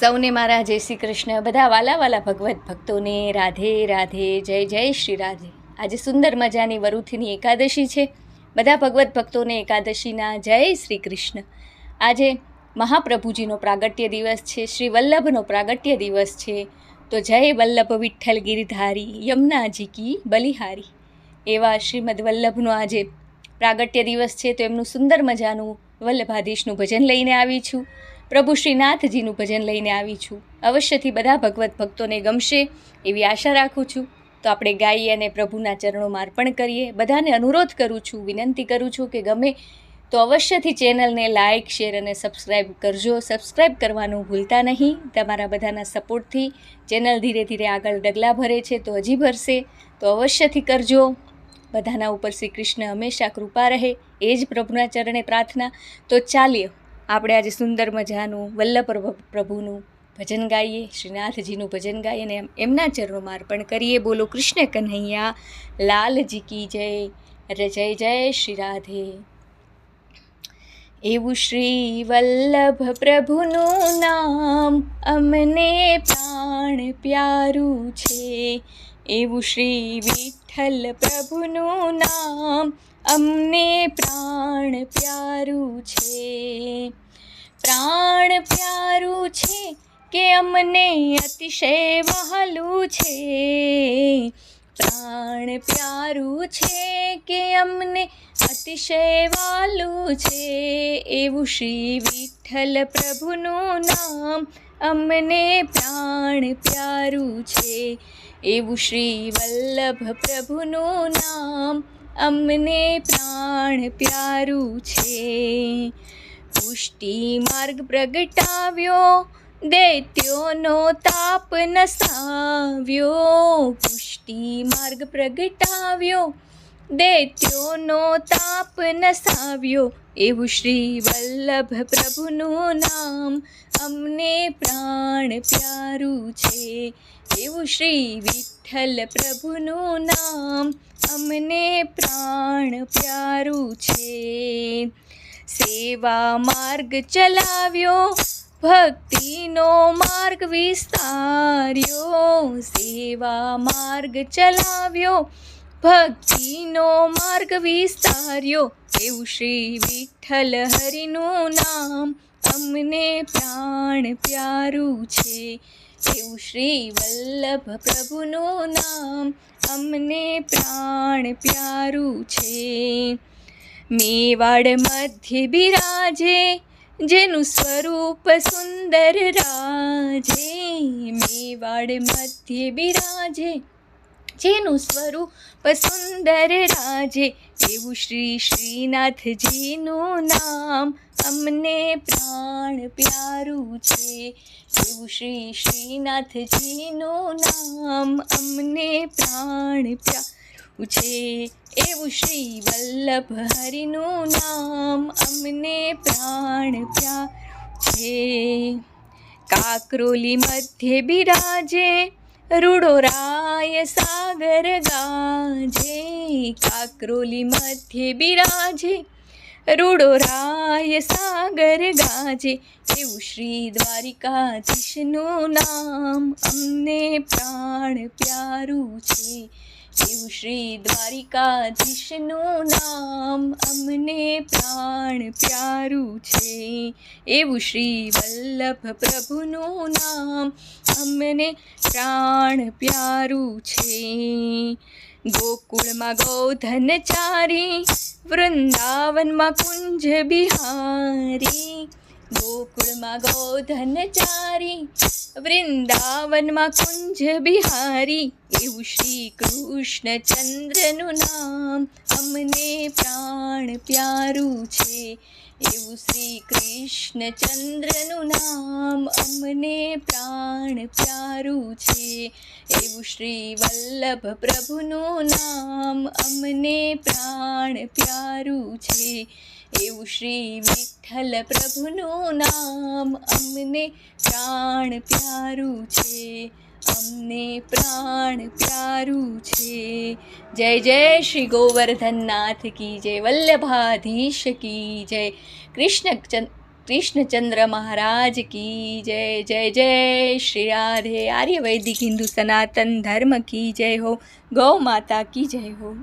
સૌને મારા જય શ્રી કૃષ્ણ. બધા વાલા વાલા ભગવત ભક્તોને રાધે રાધે, જય જય શ્રી રાધે. આજે સુંદર મજાની વરુથીની એકાદશી છે. બધા ભગવત ભક્તોને એકાદશીના જય શ્રી કૃષ્ણ. આજે મહાપ્રભુજીનો પ્રાગટ્ય દિવસ છે, શ્રી વલ્લભનો પ્રાગટ્ય દિવસ છે. તો જય વલ્લભ વિઠ્ઠલ ગિરધારી, યમુનાજી કી બલિહારી. એવા શ્રીમદ વલ્લભનો આજે પ્રાગટ્ય દિવસ છે, તો એમનું સુંદર મજાનું વલ્લભાધીશનું ભજન લઈને આવી છું. પ્રભુ શ્રીનાથજીનું ભજન લઈને આવી છું. અવશ્યથી બધા ભગવત ભક્તોને ગમશે એવી આશા રાખું છું. તો આપણે ગાઈએ અને પ્રભુના ચરણોમાં અર્પણ કરીએ. બધાને અનુરોધ કરું છું, વિનંતી કરું છું કે ગમે તો અવશ્યથી ચેનલને લાઇક, શેર અને સબસ્ક્રાઈબ કરજો. સબસ્ક્રાઈબ કરવાનું ભૂલતા નહીં. તમારા બધાના સપોર્ટથી ચેનલ ધીરે ધીરે આગળ ડગલા ભરે છે, તો હજી ભરશે, તો અવશ્યથી કરજો. બધાના ઉપર શ્રી કૃષ્ણ હંમેશા કૃપા રહે, એ જ પ્રભુના ચરણે પ્રાર્થના. તો ચાલીએ આપણે આજે સુંદર મજાનું વલ્લભ પ્રભુનું ભજન ગાઈએ, શ્રીનાથજીનું ભજન ગાઈએ અને એમના ચરણોમાં અર્પણ કરીએ. બોલો કૃષ્ણ કન્હૈયા લાલજી કી જય. અરે જય જય શ્રી રાધે. એવું શ્રી વલ્લભ પ્રભુનું નામ અમને પ્રાણ પ્યારું છે. એવું શ્રી વિઠ્ઠલ પ્રભુનું નામ અમને પ્રાણ પ્યારું છે. પ્રાણ પ્યારું છે કે અમને અતિશય વહાલું છે. પ્રાણ પ્યારું છે કે અમને અતિશય વાલું છે. એવું શ્રી વિઠ્ઠલ પ્રભુનું નામ અમને પ્રાણ પ્યારું છે. એવું શ્રી વલ્લભ પ્રભુનું નામ અમને પ્રાણ પ્યારું છે. પુષ્ટિ માર્ગ પ્રગટાવ્યો, દૈત્યોનો તાપ નસાવ્યો. પુષ્ટિ માર્ગ પ્રગટાવ્યો, દૈત્યોનો તાપ નસાવ્યો. એવું શ્રી વલ્લભ પ્રભુનું નામ અમને પ્રાણ પ્યારું છે. એવું શ્રી વિઠ્ઠલ પ્રભુનું નામ અમને પ્રાણ પ્યારું છે. સેવા માર્ગ ચલાવ્યો, ભક્તિનો માર્ગ વિસ્તાર્યો. સેવા માર્ગ ચલાવ્યો, ભક્તિનો માર્ગ વિસ્તાર્યો. એવું શ્રી વિઠ્ઠલ હરિનું નામ અમને પ્રાણ પ્યારું છે. એવું શ્રી વલ્લભ પ્રભુનું નામ અમને પ્રાણ પ્યારું છે. મેવાડ મધ્ય બિરાજે, જેનું સ્વરૂપ સુંદર રાજે. મેવાડ મધ્ય બિરાજે, જેનું સ્વરૂપ સુંદર રાજે. એવું શ્રી શ્રીનાથજીનું નામ અમને પ્રાણ પ્યારું છે. એવું શ્રી શ્રીનાથજીનું નામ અમને પ્રાણ પ્યારું છે. એવું શ્રી વલ્લભ હરિનું નામ અમને પ્રાણ પ્યારું છે. કાકરોલી મધ્ય બિરાજે, રૂડો રાય સાગર ગાજે. કાકરોલી મધ્ય બિરાજે, રૂડો રાય સાગર ગાજે. એવું શ્રી દ્વારિકાધીશનું નામ અમને પ્રાણ પ્યારું છે. એવું શ્રી દ્વારિકાધીશનું નામ અમને પ્રાણ પ્યારું છે. એવું શ્રી વલ્લભ પ્રભુનું નામ અમને પ્રાણ પ્યારું છે. ગોકુળમાં ગોધન ચારી, વૃંદાવનમાં કુંજ બિહારી. ગોકુળમાં ગોધન ચારી, વૃંદાવનમાં કુંજ બિહારી. એવું શ્રી કૃષ્ણચંદ્રનું નામ અમને પ્રાણ પ્યારું છે. એવું શ્રી કૃષ્ણચંદ્રનું નામ અમને પ્રાણ પ્યારું છે. એવું શ્રી વલ્લભ પ્રભુનું નામ અમને પ્રાણ પ્યારું છે. એવું શ્રી વિઠ્ઠલ પ્રભુનું નામ અમને પ્રાણ પ્યારું છે. અમને પ્રાણ પ્યારું છે. જય જય શ્રી ગોવર્ધનનાથ કી જય. વલ્લભાધીશ કી જય. કૃષ્ણચંદ્ર મહારાજ કી જય જય જય શ્રી રાધે. આર્ય વૈદિક હિન્દુ સનાતન ધર્મ કી જય હો. ગૌ માતા કી જય હો.